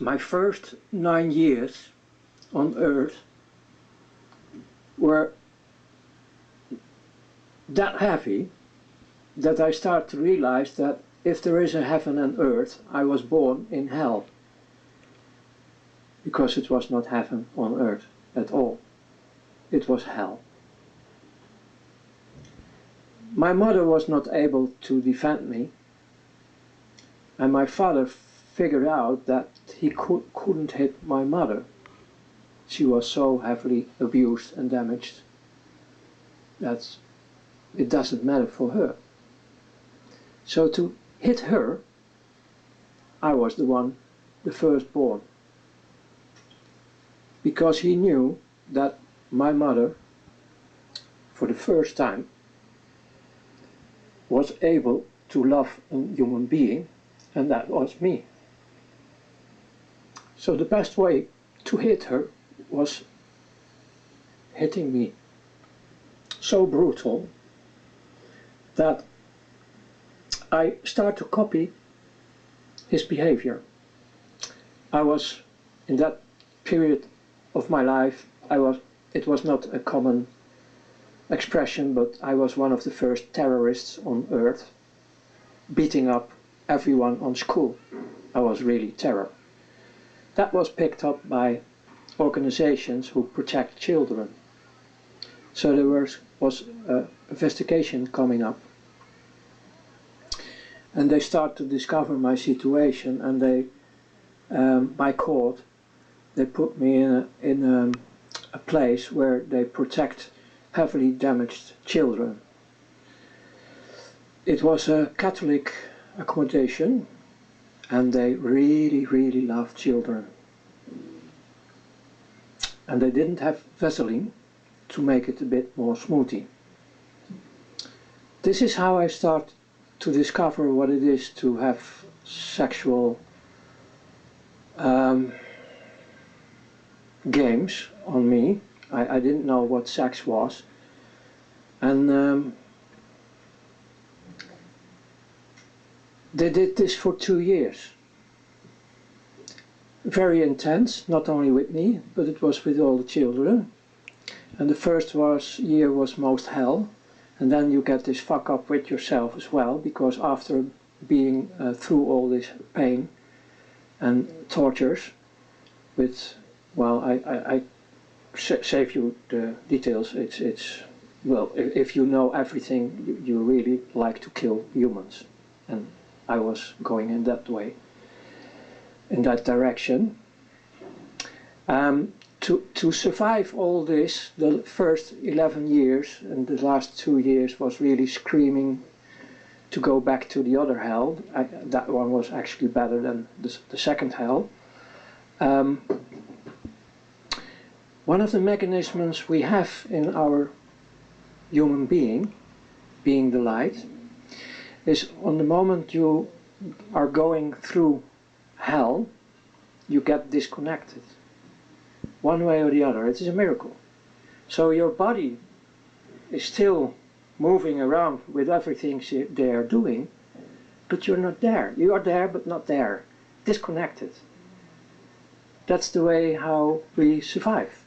My first 9 years on earth were that heavy that I start to realize that if there is a heaven and earth, I was born in hell, because it was not heaven on earth at all. It was hell. My mother was not able to defend me, and my father figured out that he couldn't hit my mother. She was so heavily abused and damaged that it doesn't matter for her. So to hit her, I was the firstborn, because he knew that my mother, for the first time, was able to love a human being, and that was me. So the best way to hit her was hitting me so brutal that I start to copy his behavior. I was, in that period of my life, it was not a common expression, but I was one of the first terrorists on earth, beating up everyone on school. I was really terror. That was picked up by organizations who protect children. So there was an investigation coming up, and they start to discover my situation, and they, by court, they put me in a place where they protect heavily damaged children. It was a Catholic accommodation, and they really, really loved children. And they didn't have Vaseline to make it a bit more smoothie. This is how I start to discover what it is to have sexual games on me. I didn't know what sex was, and they did this for 2 years. Very intense, not only with me, but it was with all the children. And the first year was most hell, and then you get this fuck up with yourself as well, because after being through all this pain and tortures with, well, I save you the details. It's well, if you know everything, you really like to kill humans, and I was going in that way, in that direction. To survive all this, the first 11 years and the last 2 years was really screaming to go back to the other hell. That one was actually better than the second hell. One of the mechanisms we have in our human being the light, is on the moment you are going through hell, you get disconnected. One way or the other. It is a miracle. So your body is still moving around with everything they are doing, but you're not there. You are there, but not there. Disconnected. That's the way how we survive.